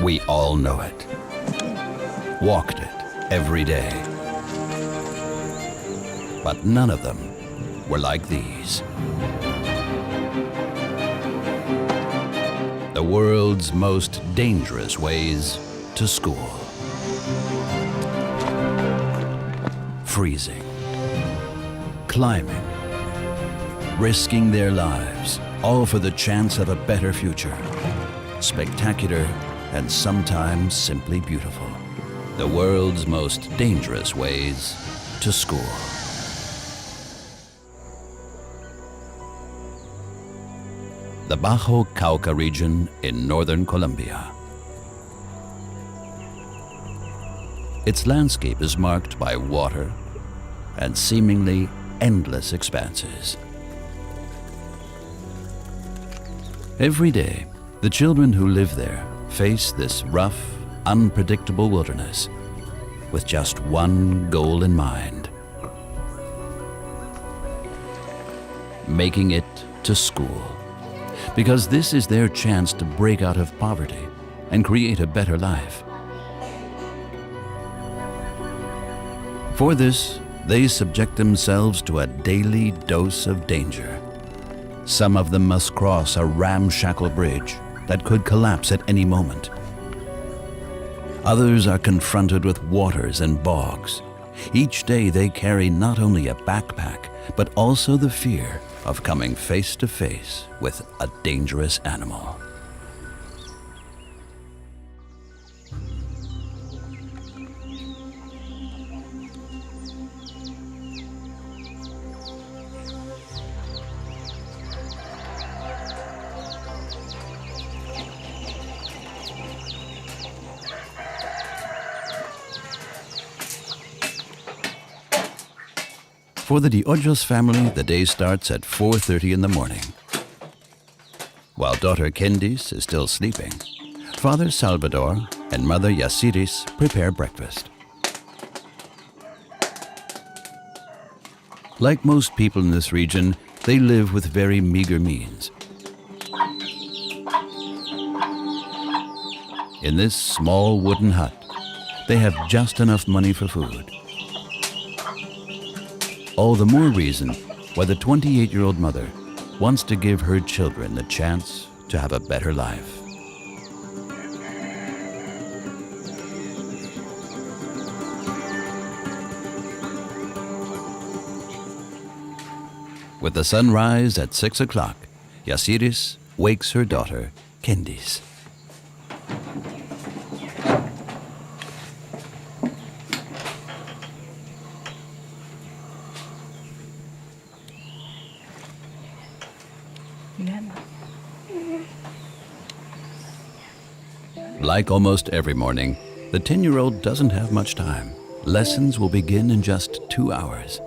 We all know it. Walked it every day. But none of them were like these. The world's most dangerous ways to school. Freezing, climbing, risking their lives, all for the chance of a better future. Spectacular and sometimes simply beautiful. The world's most dangerous ways to school. The Bajo Cauca region in northern Colombia. Its landscape is marked by water and seemingly endless expanses. Every day, the children who live there face this rough, unpredictable wilderness with just one goal in mind: making it to school. Because this is their chance to break out of poverty and create a better life. For this, they subject themselves to a daily dose of danger. Some of them must cross a ramshackle bridge that could collapse at any moment. Others are confronted with waters and bogs. Each day they carry not only a backpack, but also the fear of coming face to face with a dangerous animal. For the De Ojos family, the day starts at 4:30 in the morning. While daughter Kendis is still sleeping, Father Salvador and Mother Yasiris prepare breakfast. Like most people in this region, they live with very meager means. In this small wooden hut, they have just enough money for food. All the more reason why the 28-year-old mother wants to give her children the chance to have a better life. With the sunrise at 6 o'clock, Yasiris wakes her daughter, Kendis. Like almost every morning, the 10-year-old doesn't have much time. Lessons will begin in just 2 hours.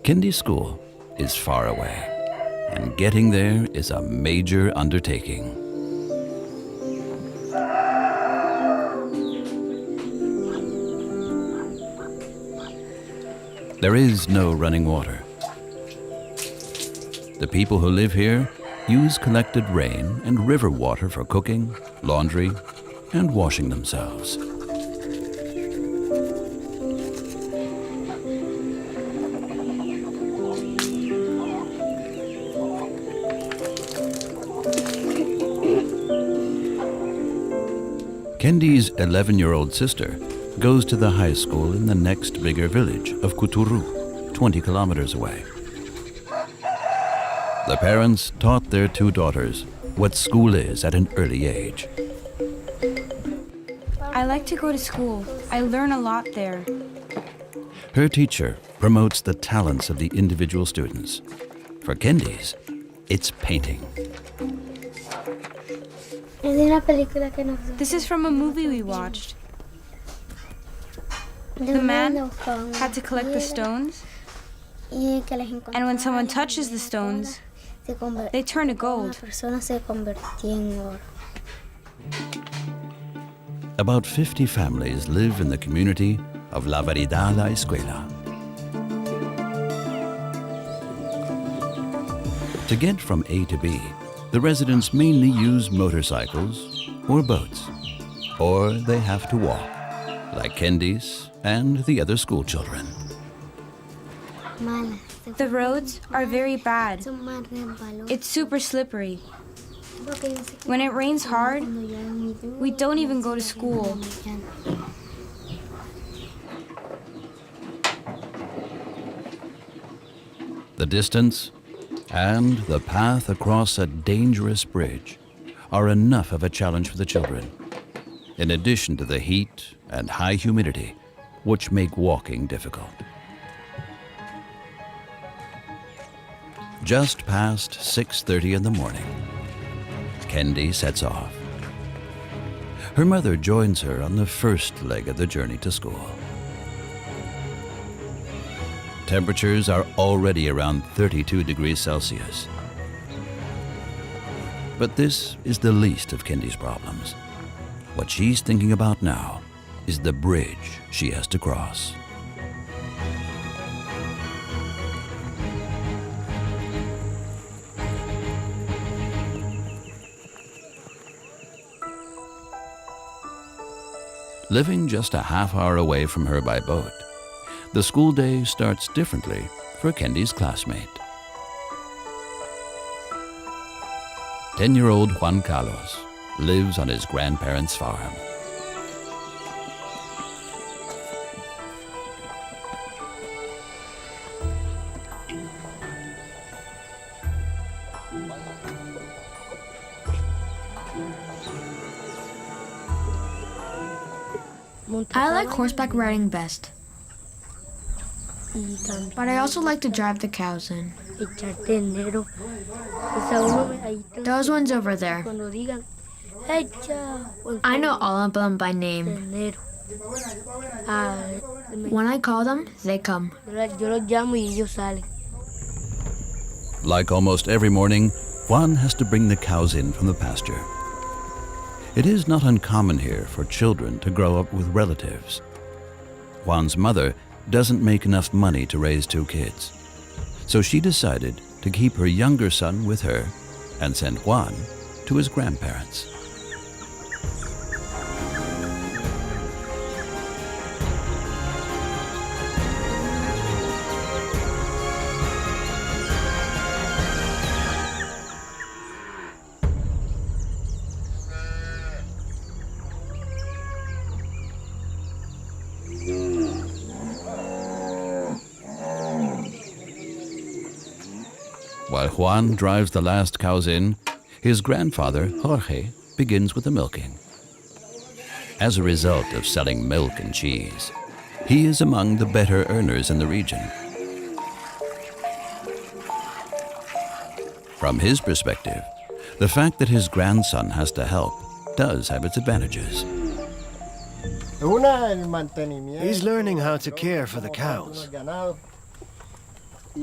Kindy School is far away, and getting there is a major undertaking. There is no running water. The people who live here use collected rain and river water for cooking, laundry, and washing themselves. Kendi's 11-year-old sister goes to the high school in the next bigger village of Kuturu, 20 kilometers away. The parents taught their 2 daughters what school is at an early age. I like to go to school. I learn a lot there. Her teacher promotes the talents of the individual students. For Kendi's, it's painting. This is from a movie we watched. The man had to collect the stones, and when someone touches the stones, they turn to gold. About 50 families live in the community of La Vereda La Escuela. To get from A to B, the residents mainly use motorcycles or boats, or they have to walk, like Candice and the other school children. The roads are very bad. It's super slippery. When it rains hard, we don't even go to school. The distance and the path across a dangerous bridge are enough of a challenge for the children, in addition to the heat and high humidity, which make walking difficult. Just past 6:30 in the morning, Kendi sets off. Her mother joins her on the first leg of the journey to school. Temperatures are already around 32 degrees Celsius. But this is the least of Kendi's problems. What she's thinking about now is the bridge she has to cross. Living just a half hour away from her by boat, the school day starts differently for Kendi's classmate. 10-year-old Juan Carlos lives on his grandparents' farm. I like horseback riding best, but I also like to drive the cows in. Those ones over there. I know all of them by name. When I call them, they come. Like almost every morning, Juan has to bring the cows in from the pasture. It is not uncommon here for children to grow up with relatives. Juan's mother doesn't make enough money to raise 2 kids, so she decided to keep her younger son with her and send Juan to his grandparents. While Juan drives the last cows in, his grandfather, Jorge, begins with the milking. As a result of selling milk and cheese, he is among the better earners in the region. From his perspective, the fact that his grandson has to help does have its advantages. He's learning how to care for the cows.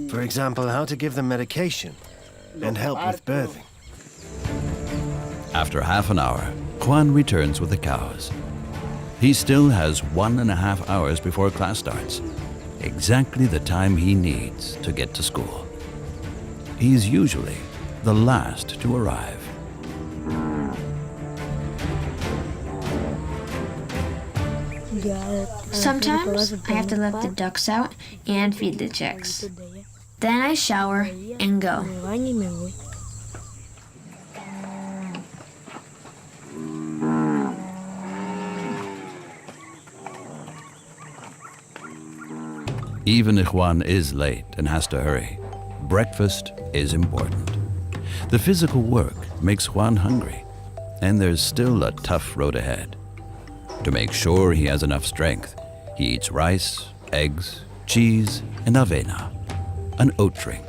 For example, how to give them medication and help with birthing. After half an hour, Juan returns with the cows. He still has 1.5 hours before class starts, exactly the time he needs to get to school. He's usually the last to arrive. Sometimes I have to let the ducks out and feed the chicks. Then I shower and go. Even if Juan is late and has to hurry, breakfast is important. The physical work makes Juan hungry, and there's still a tough road ahead. To make sure he has enough strength, he eats rice, eggs, cheese, and avena, an oat drink.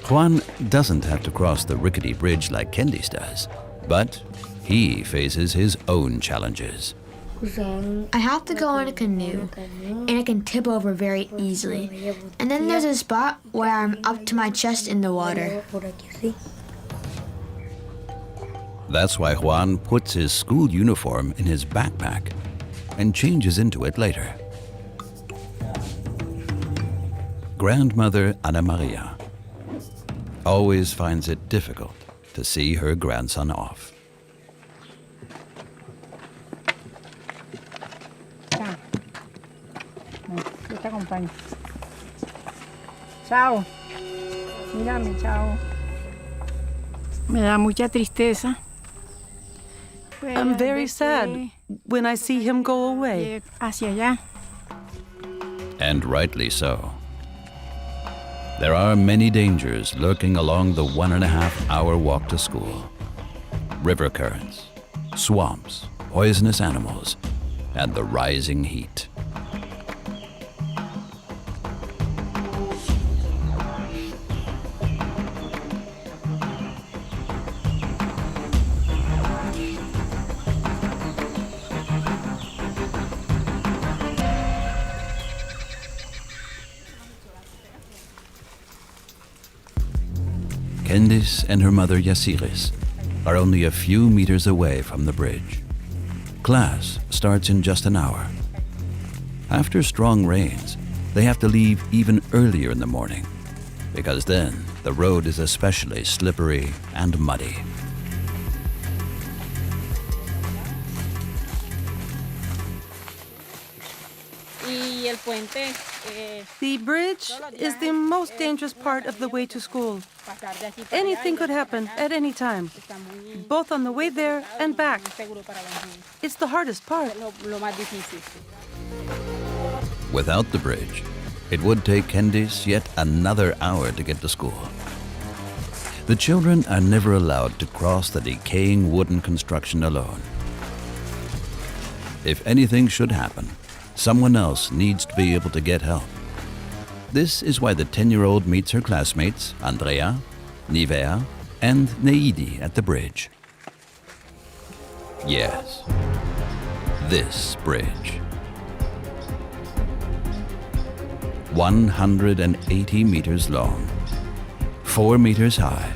Juan doesn't have to cross the rickety bridge like Candice does, but he faces his own challenges. I have to go in a canoe, and it can tip over very easily. And then there's a spot where I'm up to my chest in the water. That's why Juan puts his school uniform in his backpack and changes into it later. Grandmother Ana Maria always finds it difficult to see her grandson off. acompañe. Chao. Mírame, chao. Me da mucha tristeza. I'm very sad when I see him go away. Hacia allá. And rightly so. There are many dangers lurking along the 1.5-hour walk to school. River currents, swamps, poisonous animals, and the rising heat. Candice and her mother Yasiris are only a few meters away from the bridge. Class starts in just an hour. After strong rains, they have to leave even earlier in the morning, because then the road is especially slippery and muddy. The bridge is the most dangerous part of the way to school. Anything could happen at any time, both on the way there and back. It's the hardest part. Without the bridge, it would take Candice yet another hour to get to school. The children are never allowed to cross the decaying wooden construction alone. If anything should happen, someone else needs to be able to get help. This is why the 10-year-old meets her classmates, Andrea, Nivea, and Neidi at the bridge. Yes, this bridge. 180 meters long, 4 meters high.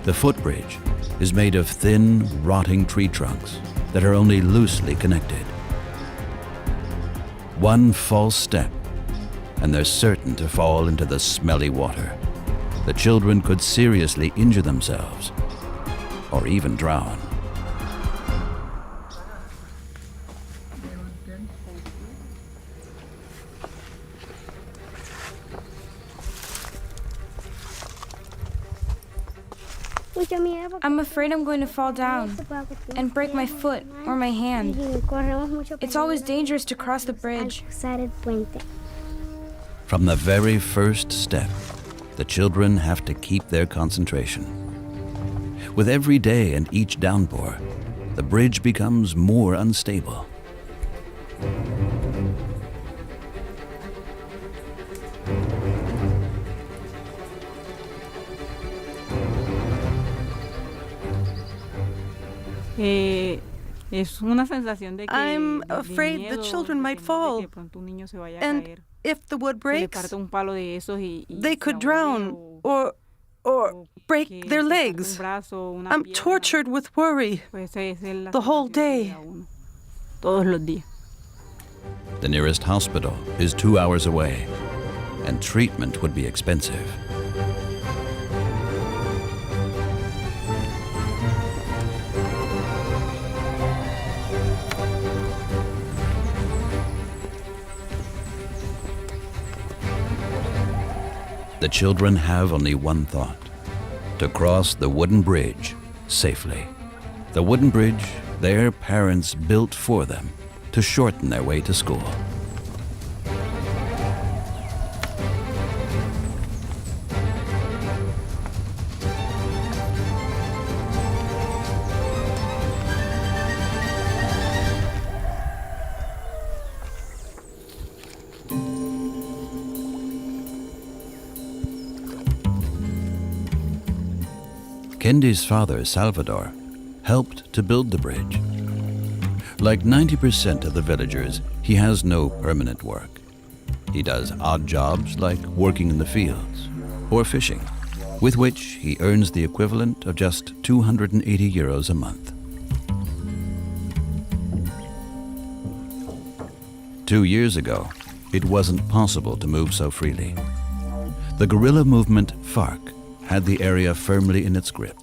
The footbridge is made of thin, rotting tree trunks that are only loosely connected. One false step, and they're certain to fall into the smelly water. The children could seriously injure themselves, or even drown. I'm afraid I'm going to fall down and break my foot or my hand. It's always dangerous to cross the bridge. From the very first step, the children have to keep their concentration. With every day and each downpour, the bridge becomes more unstable. I'm afraid the children might fall, and if the wood breaks, they could drown or break their legs. I'm tortured with worry the whole day. The nearest hospital is 2 hours away, and treatment would be expensive. The children have only one thought: to cross the wooden bridge safely. The wooden bridge their parents built for them to shorten their way to school. Kendi's father, Salvador, helped to build the bridge. Like 90% of the villagers, he has no permanent work. He does odd jobs like working in the fields or fishing, with which he earns the equivalent of just 280 euros a month. 2 years ago, it wasn't possible to move so freely. The guerrilla movement FARC had the area firmly in its grip.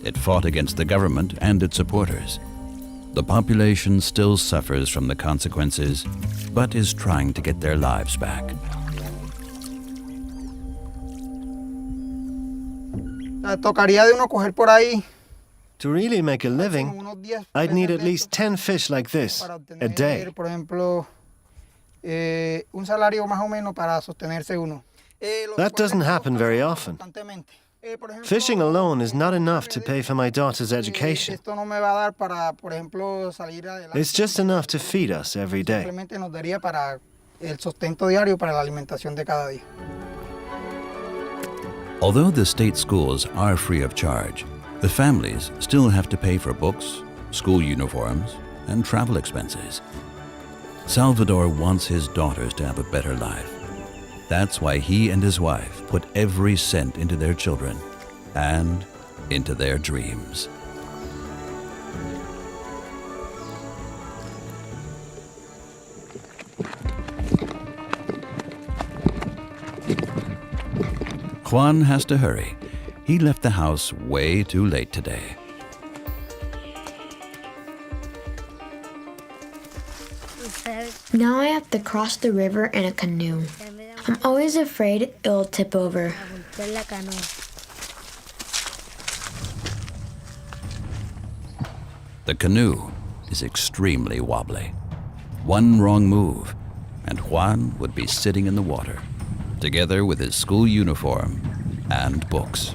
It fought against the government and its supporters. The population still suffers from the consequences, but is trying to get their lives back. Tocaría de uno coger por ahí. To really make a living, I'd need at least 10 fish like this a day. Por ejemplo, un salario más o menos para sostenerse uno. That doesn't happen very often. Fishing alone is not enough to pay for my daughter's education. Esto no me va a dar para, por ejemplo, salir adelante. It's just enough to feed us every day. Simplemente nos daría para el sustento diario para la alimentación de cada día. Although the state schools are free of charge, the families still have to pay for books, school uniforms, and travel expenses. Salvador wants his daughters to have a better life. That's why he and his wife put every cent into their children and into their dreams. Juan has to hurry. He left the house way too late today. Now I have to cross the river in a canoe. I'm always afraid it'll tip over. The canoe is extremely wobbly. One wrong move, and Juan would be sitting in the water, together with his school uniform and books.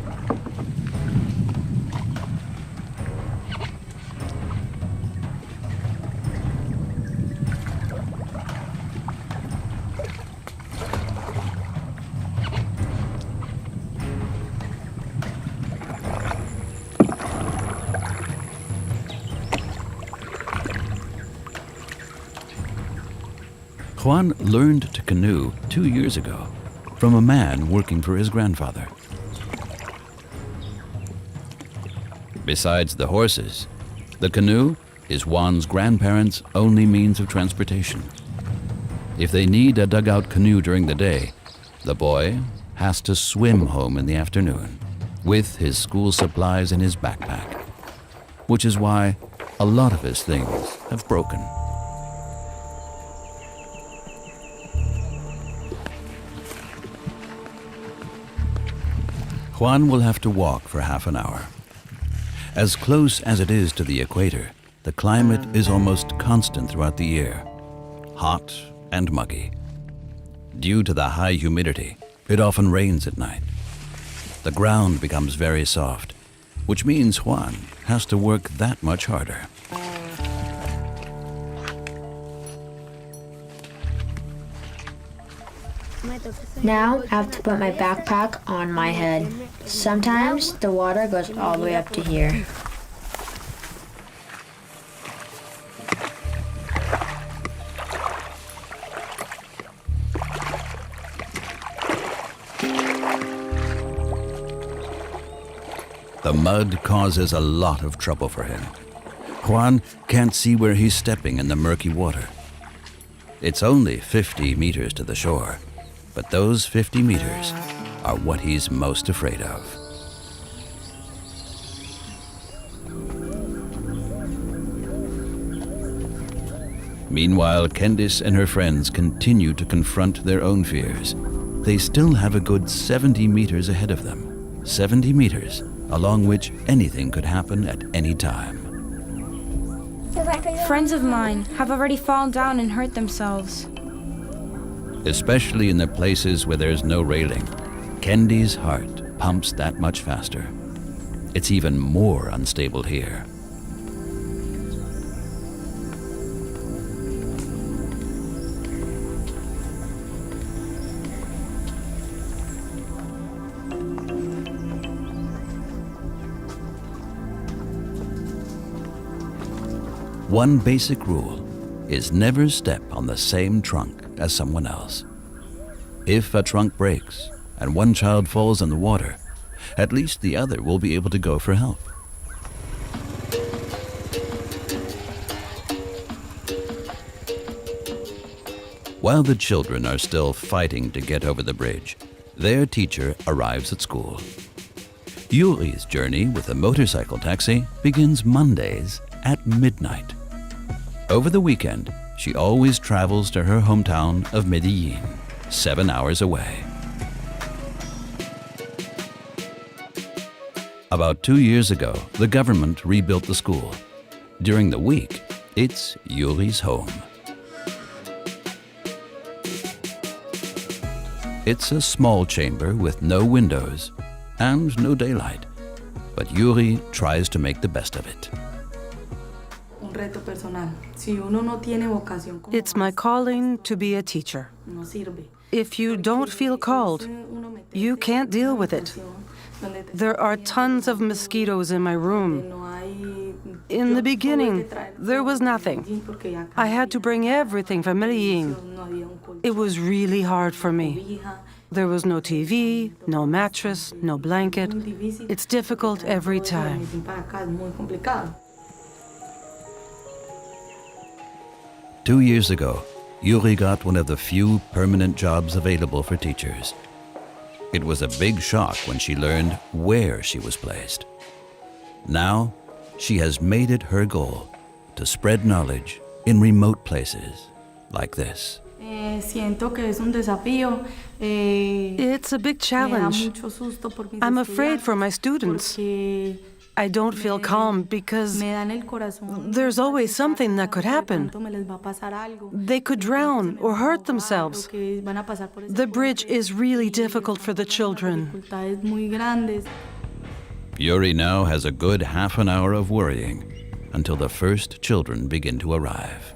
Juan learned to canoe 2 years ago from a man working for his grandfather. Besides the horses, the canoe is Juan's grandparents' only means of transportation. If they need a dugout canoe during the day, the boy has to swim home in the afternoon with his school supplies in his backpack, which is why a lot of his things have broken. Juan will have to walk for half an hour. As close as it is to the equator, the climate is almost constant throughout the year, hot and muggy. Due to the high humidity, it often rains at night. The ground becomes very soft, which means Juan has to work that much harder. Now I have to put my backpack on my head. Sometimes the water goes all the way up to here. The mud causes a lot of trouble for him. Juan can't see where he's stepping in the murky water. It's only 50 meters to the shore, but those 50 meters are what he's most afraid of. Meanwhile, Candice and her friends continue to confront their own fears. They still have a good 70 meters ahead of them. 70 meters along which anything could happen at any time. Friends of mine have already fallen down and hurt themselves. Especially in the places where there's no railing, Candy's heart pumps that much faster. It's even more unstable here. One basic rule is never step on the same trunk as someone else. If a trunk breaks and one child falls in the water, at least the other will be able to go for help. While the children are still fighting to get over the bridge, their teacher arrives at school. Yuri's journey with a motorcycle taxi begins Mondays at midnight. Over the weekend, she always travels to her hometown of Medellin, 7 hours away. About 2 years ago, the government rebuilt the school. During the week, it's Yuri's home. It's a small chamber with no windows and no daylight, but Yuri tries to make the best of it. It's my calling to be a teacher. If you don't feel called, you can't deal with it. There are tons of mosquitoes in my room. In the beginning, there was nothing. I had to bring everything from Medellin. It was really hard for me. There was no TV, no mattress, no blanket. It's difficult every time. 2 years ago, Yuri got one of the few permanent jobs available for teachers. It was a big shock when she learned where she was placed. Now, she has made it her goal to spread knowledge in remote places like this. It's a big challenge. I'm afraid for my students. I don't feel calm because there's always something that could happen. They could drown or hurt themselves. The bridge is really difficult for the children. Yuri now has a good half an hour of worrying until the first children begin to arrive.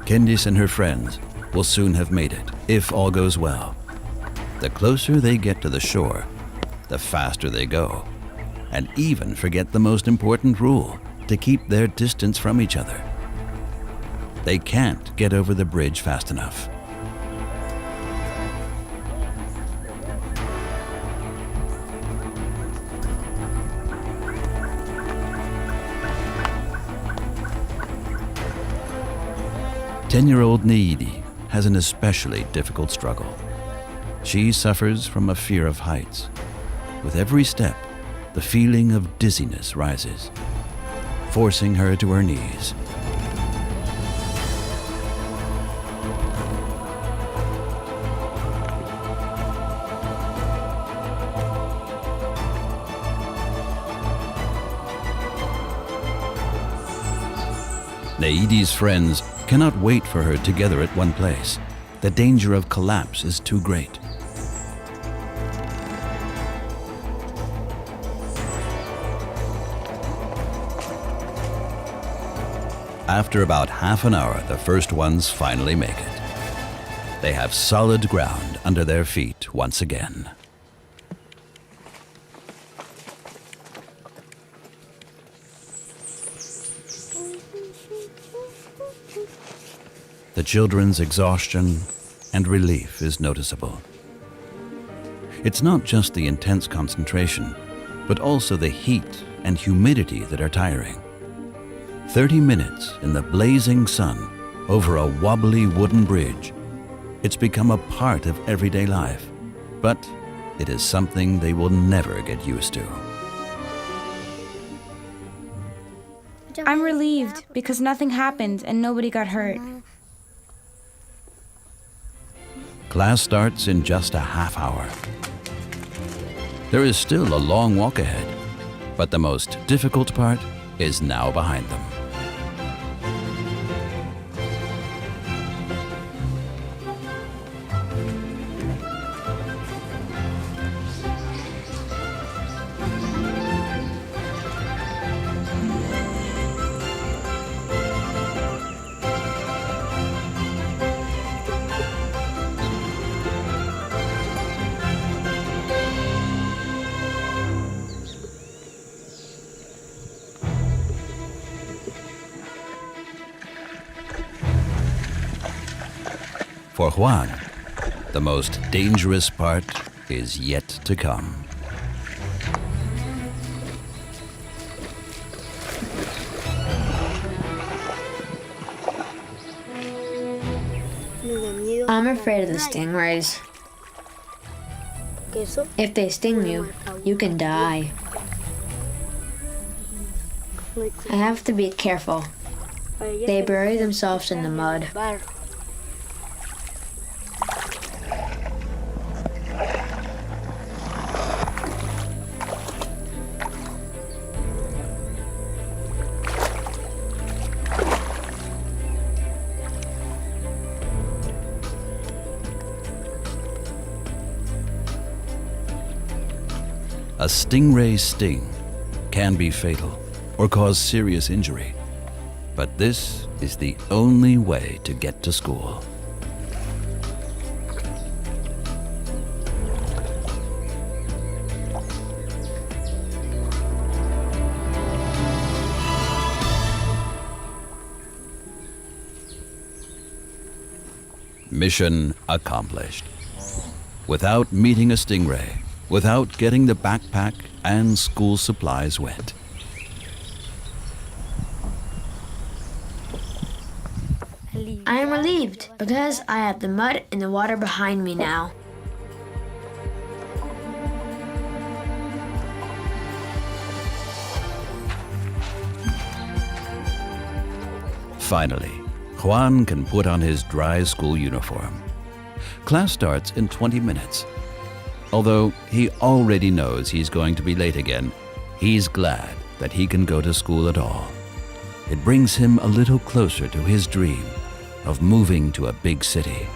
Candice and her friends will soon have made it, if all goes well. The closer they get to the shore, the faster they go, and even forget the most important rule, to keep their distance from each other. They can't get over the bridge fast enough. Ten-year-old Neidi has an especially difficult struggle. She suffers from a fear of heights. With every step, the feeling of dizziness rises, forcing her to her knees. Neidi's friends cannot wait for her together at one place. The danger of collapse is too great. After about half an hour, the first ones finally make it. They have solid ground under their feet once again. The children's exhaustion and relief is noticeable. It's not just the intense concentration, but also the heat and humidity that are tiring. 30 minutes in the blazing sun over a wobbly wooden bridge. It's become a part of everyday life, but it is something they will never get used to. I'm relieved because nothing happened and nobody got hurt. Class starts in just a half hour. There is still a long walk ahead, but the most difficult part is now behind them. For Juan, the most dangerous part is yet to come. I'm afraid of the stingrays. If they sting you, you can die. I have to be careful. They bury themselves in the mud. A stingray sting can be fatal or cause serious injury, but this is the only way to get to school. Mission accomplished. Without meeting a stingray, without getting the backpack and school supplies wet. I am relieved because I have the mud and the water behind me now. Finally, Juan can put on his dry school uniform. Class starts in 20 minutes. Although he already knows he's going to be late again, he's glad that he can go to school at all. It brings him a little closer to his dream of moving to a big city.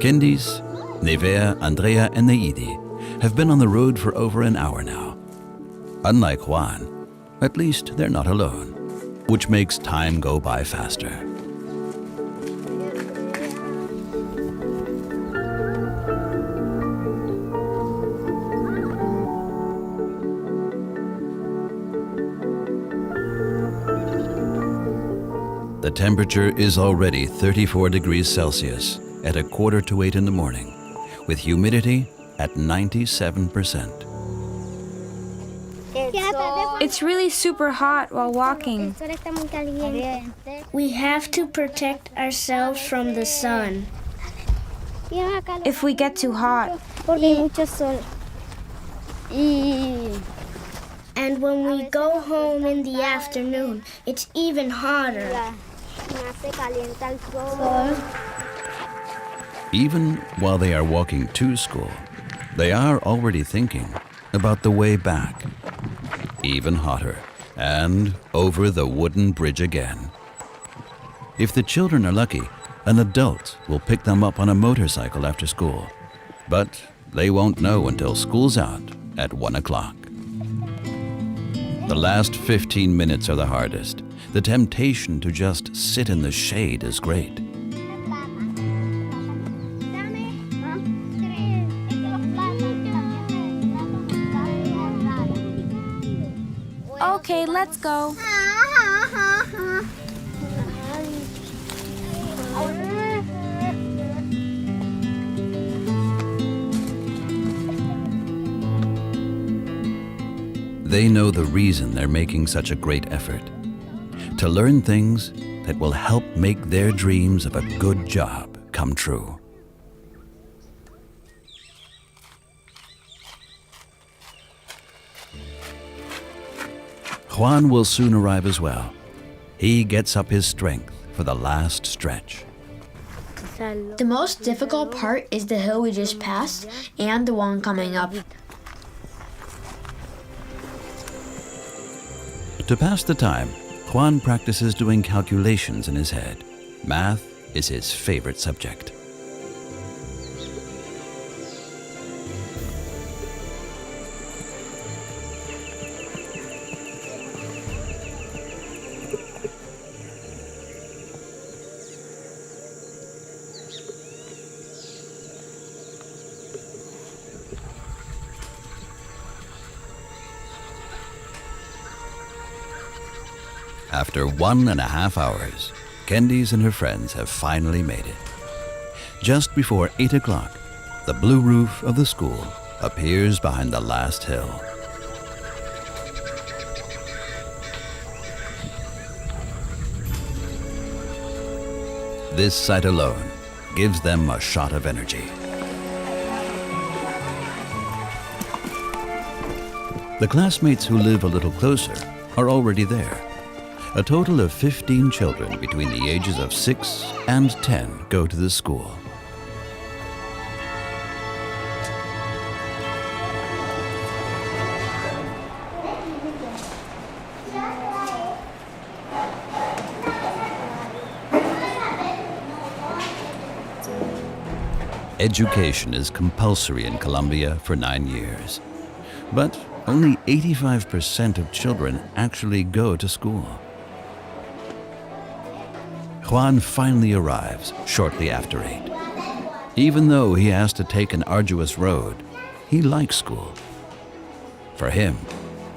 Kendis, Nevea, Andrea, and Neidi have been on the road for over an hour now. Unlike Juan, at least they're not alone, which makes time go by faster. The temperature is already 34 degrees Celsius at 7:45 in the morning, with humidity at 97%. It's really super hot while walking. We have to protect ourselves from the sun. If we get too hot, And when we go home in the afternoon, it's even hotter. Even while they are walking to school, they are already thinking about the way back. Even hotter, and over the wooden bridge again. If the children are lucky, an adult will pick them up on a motorcycle after school. But they won't know until school's out at 1 o'clock. The last 15 minutes are the hardest. The temptation to just sit in the shade is great. okay, let's go. They know the reason they're making such a great effort. To learn things that will help make their dreams of a good job come true. Juan will soon arrive as well. He gets up his strength for the last stretch. The most difficult part is the hill we just passed and the one coming up. To pass the time, Juan practices doing calculations in his head. Math is his favorite subject. After 1.5 hours, Candice and her friends have finally made it. Just before 8 o'clock, the blue roof of the school appears behind the last hill. This sight alone gives them a shot of energy. The classmates who live a little closer are already there. A total of 15 children between the ages of 6 and 10 go to the school. Education is compulsory in Colombia for 9 years. But only 85% of children actually go to school. Juan finally arrives shortly after 8. Even though he has to take an arduous road, he likes school. For him,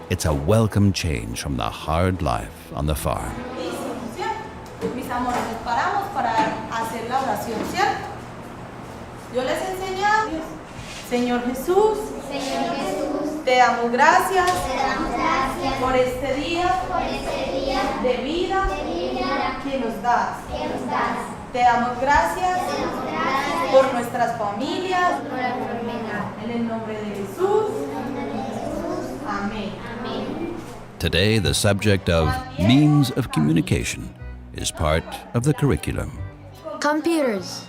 it's a welcome change from the hard life on the farm. Mis amores, nos paramos para hacer la oración, ¿cierto? Yo les he enseñado, Señor Jesús, te damos gracias, por este día de vida que nos das. Te damos gracias por nuestras familias, en el nombre de Jesús. Amén. Today, the subject of means of communication is part of the curriculum. Computers.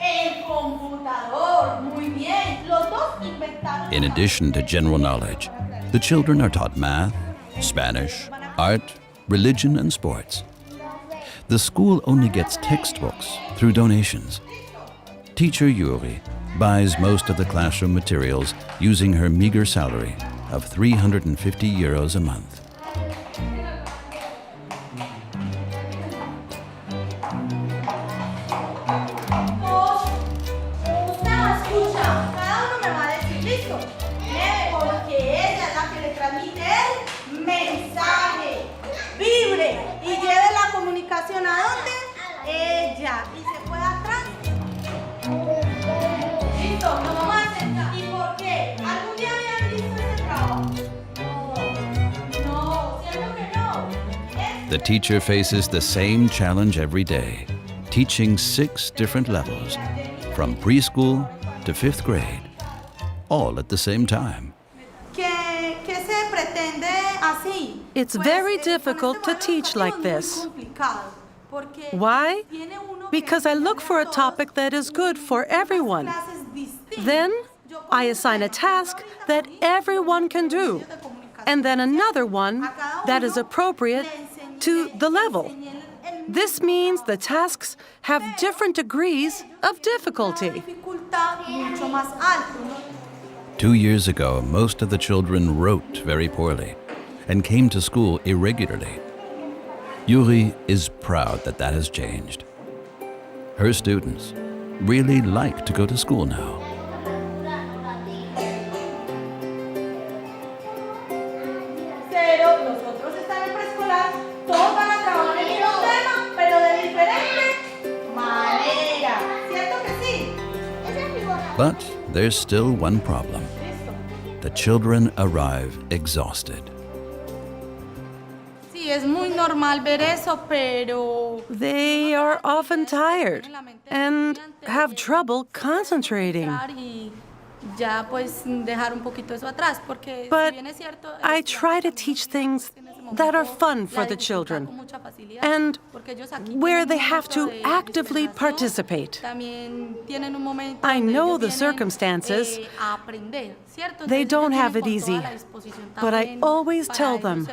In addition to general knowledge, the children are taught math, Spanish, art, religion, and sports. The school only gets textbooks through donations. Teacher Yuri buys most of the classroom materials using her meager salary of 350 euros a month. The teacher faces the same challenge every day, teaching 6 different levels, from preschool to 5th grade, all at the same time. It's very difficult to teach like this. Why? Because I look for a topic that is good for everyone. Then I assign a task that everyone can do, and then another one that is appropriate to the level. This means the tasks have different degrees of difficulty. 2 years ago, most of the children wrote very poorly and came to school irregularly. Yuri is proud that that has changed. Her students really like to go to school now. But there's still one problem. The children arrive exhausted. They are often tired and have trouble concentrating. But I try to teach things that are fun for the children and where they have to actively participate. I know the circumstances. They don't have it easy, but I always tell them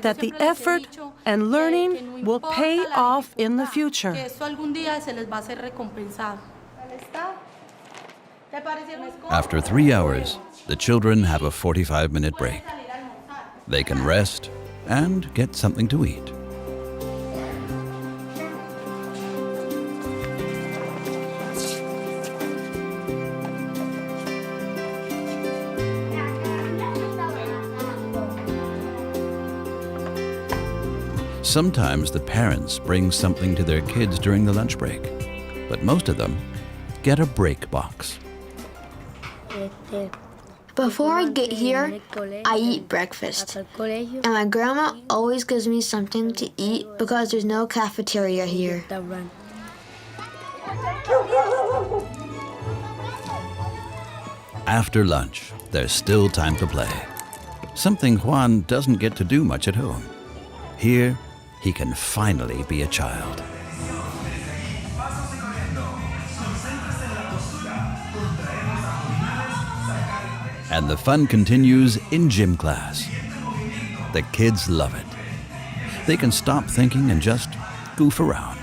that the effort and learning will pay off in the future. After 3 hours, the children have a 45-minute break. They can rest and get something to eat. Sometimes the parents bring something to their kids during the lunch break, but most of them get a break box. Before I get here, I eat breakfast. And my grandma always gives me something to eat because there's no cafeteria here. After lunch, there's still time to play. Something Juan doesn't get to do much at home. Here, he can finally be a child. And the fun continues in gym class. The kids love it. They can stop thinking and just goof around.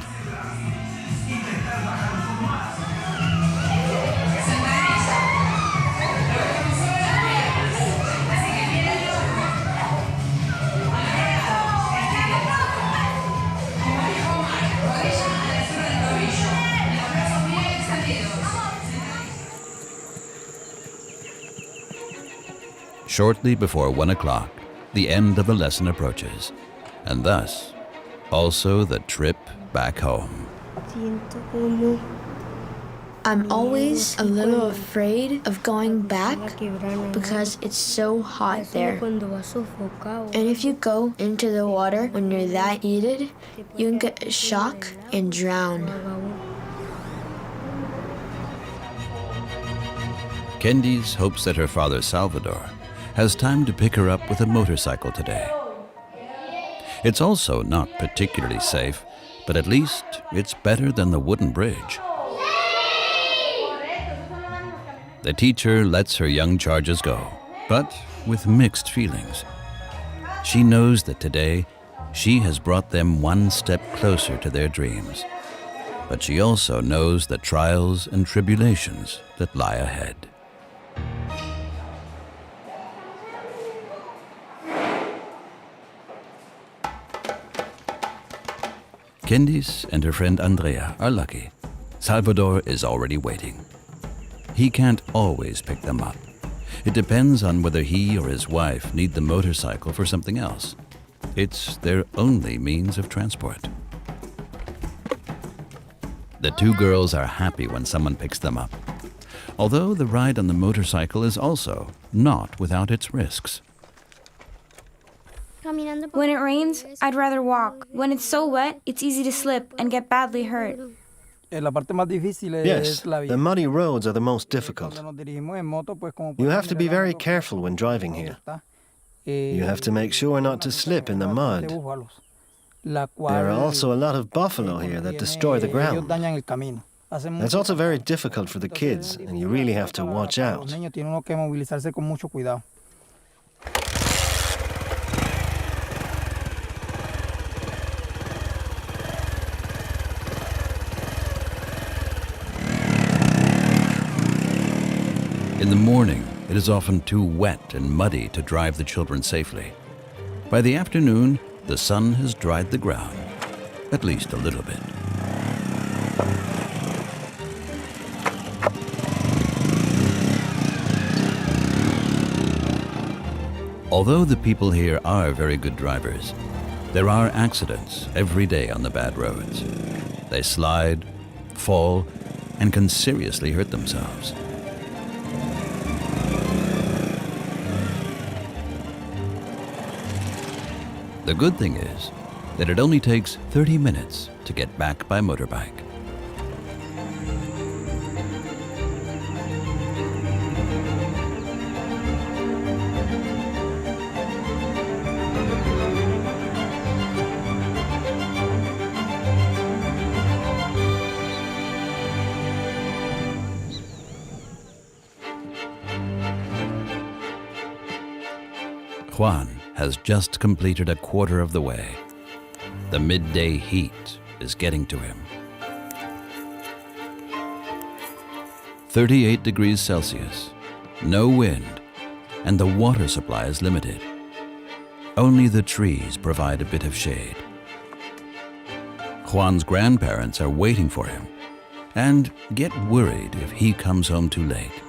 Shortly before 1 o'clock, the end of a lesson approaches, and thus, also the trip back home. I'm always a little afraid of going back because it's so hot there. And if you go into the water when you're that heated, you can get a shock and drown. Candice hopes that her father, Salvador, has time to pick her up with a motorcycle today. It's also not particularly safe, but at least it's better than the wooden bridge. The teacher lets her young charges go, but with mixed feelings. She knows that today she has brought them one step closer to their dreams, but she also knows the trials and tribulations that lie ahead. Candice and her friend Andrea are lucky. Salvador is already waiting. He can't always pick them up. It depends on whether he or his wife need the motorcycle for something else. It's their only means of transport. The two girls are happy when someone picks them up, although the ride on the motorcycle is also not without its risks. When it rains, I'd rather walk. When it's so wet, it's easy to slip and get badly hurt. Yes, the muddy roads are the most difficult. You have to be very careful when driving here. You have to make sure not to slip in the mud. There are also a lot of buffalo here that destroy the ground. That's also very difficult for the kids, and you really have to watch out. In the morning, it is often too wet and muddy to drive the children safely. By the afternoon, the sun has dried the ground, at least a little bit. Although the people here are very good drivers, there are accidents every day on the bad roads. They slide, fall, and can seriously hurt themselves. The good thing is that it only takes 30 minutes to get back by motorbike. Juan has just completed a quarter of the way. The midday heat is getting to him. 38 degrees Celsius, no wind, and the water supply is limited. Only the trees provide a bit of shade. Juan's grandparents are waiting for him and get worried if he comes home too late.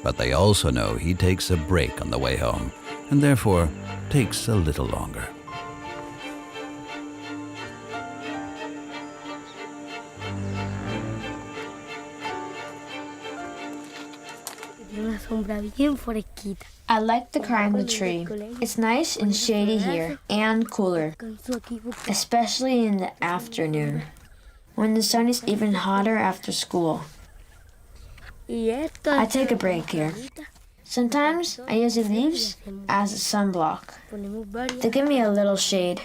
But they also know he takes a break on the way home and therefore takes a little longer. I like to climb the tree. It's nice and shady here, and cooler, especially in the afternoon, when the sun is even hotter after school. I take a break here. Sometimes I use the leaves as a sunblock. They give me a little shade.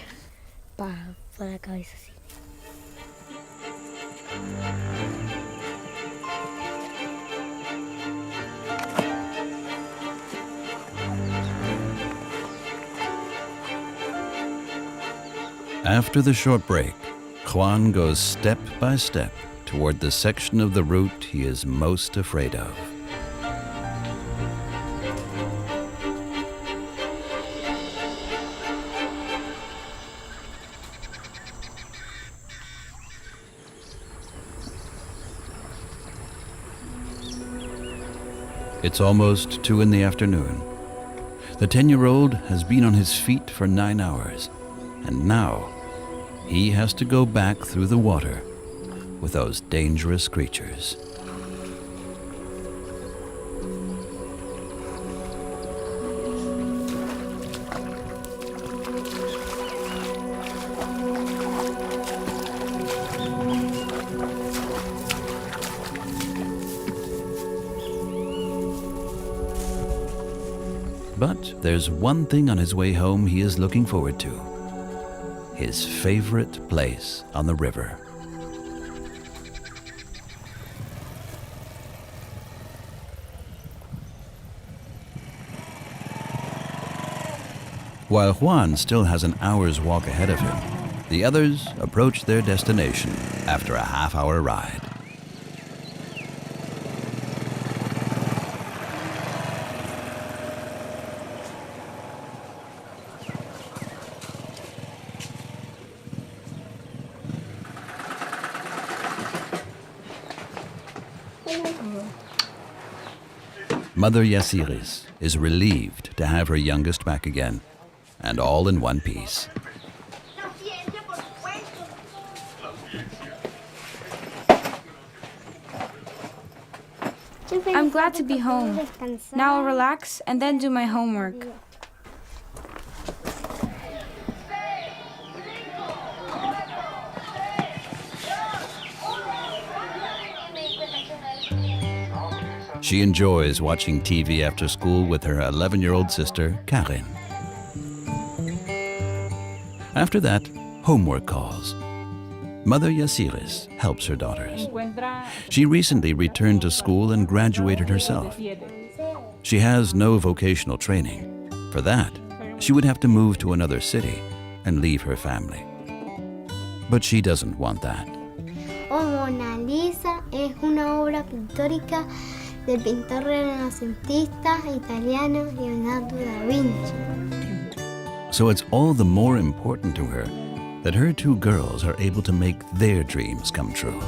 After the short break, Juan goes step by step toward the section of the route he is most afraid of. It's almost 2 in the afternoon. The 10-year-old has been on his feet for 9 hours, and now he has to go back through the water with those dangerous creatures. But there's one thing on his way home he is looking forward to: his favorite place on the river. While Juan still has an hour's walk ahead of him, the others approach their destination after a half-hour ride. Mother Yasiris is relieved to have her youngest back again, and all in one piece. I'm glad to be home. Now I'll relax and then do my homework. She enjoys watching TV after school with her 11-year-old sister, Karin. After that, homework calls. Mother Yasiris helps her daughters. She recently returned to school and graduated herself. She has no vocational training. For that, she would have to move to another city and leave her family. But she doesn't want that. Mona Lisa es una obra pictórica del pintor renacentista italiano Leonardo da Vinci. So it's all the more important to her that her 2 girls are able to make their dreams come true.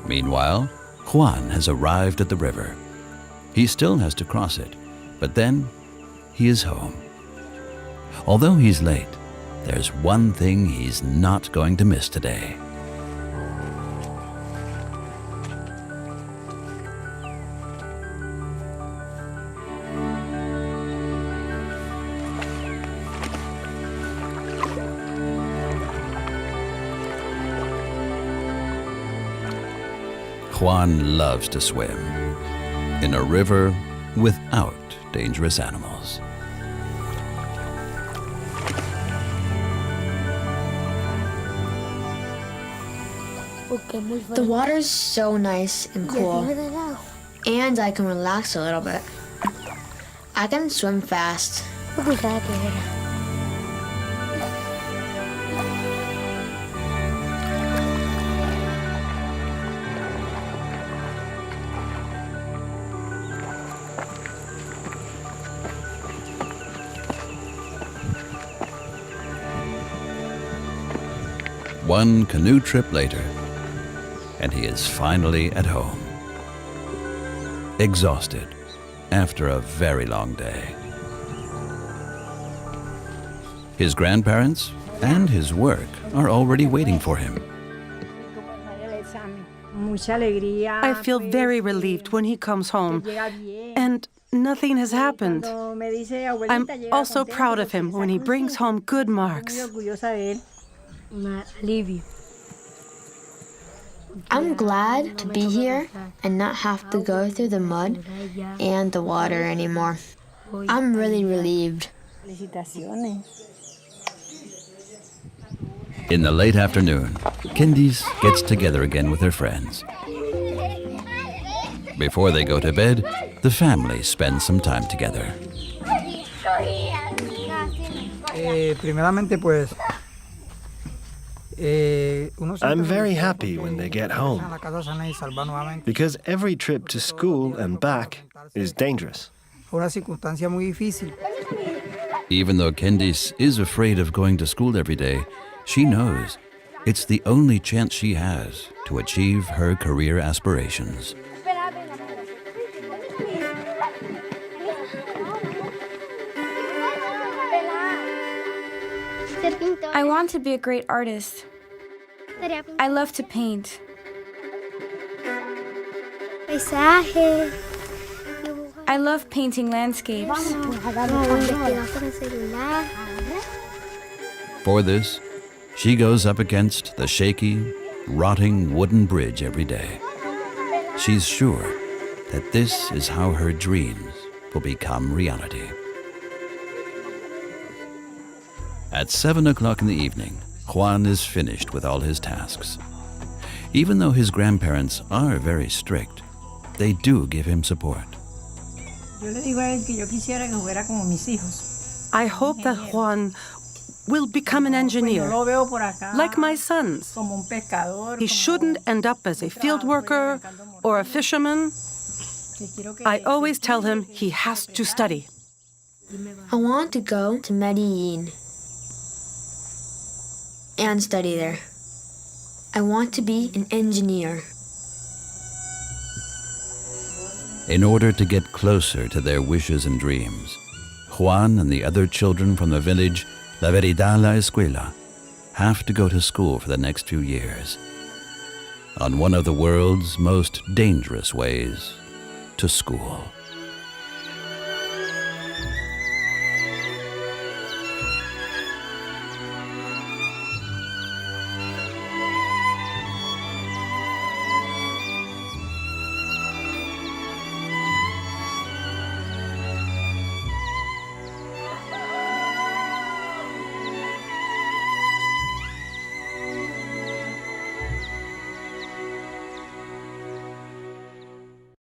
Meanwhile, Juan has arrived at the river. He still has to cross it, but then he is home. Although he's late, there's one thing he's not going to miss today. Juan loves to swim in a river without dangerous animals. The water's so nice and cool, and I can relax a little bit. I can swim fast. One canoe trip later, and he is finally at home. Exhausted after a very long day. His grandparents and his work are already waiting for him. I feel very relieved when he comes home, and nothing has happened. I'm also proud of him when he brings home good marks. I'm glad to be here and not have to go through the mud and the water anymore. I'm really relieved. In the late afternoon, Candice gets together again with her friends. Before they go to bed, the family spends some time together. Primeramente, pues, I'm very happy when they get home, because every trip to school and back is dangerous. Even though Candice is afraid of going to school every day, she knows it's the only chance she has to achieve her career aspirations. I want to be a great artist. I love to paint. I love painting landscapes. For this, she goes up against the shaky, rotting wooden bridge every day. She's sure that this is how her dreams will become reality. At 7 o'clock in the evening, Juan is finished with all his tasks. Even though his grandparents are very strict, they do give him support. I hope that Juan will become an engineer, like my sons. He shouldn't end up as a field worker or a fisherman. I always tell him he has to study. I want to go to Medellin and study there. I want to be an engineer. In order to get closer to their wishes and dreams, Juan and the other children from the village La Veridad La Escuela have to go to school for the next few years on one of the world's most dangerous ways to school.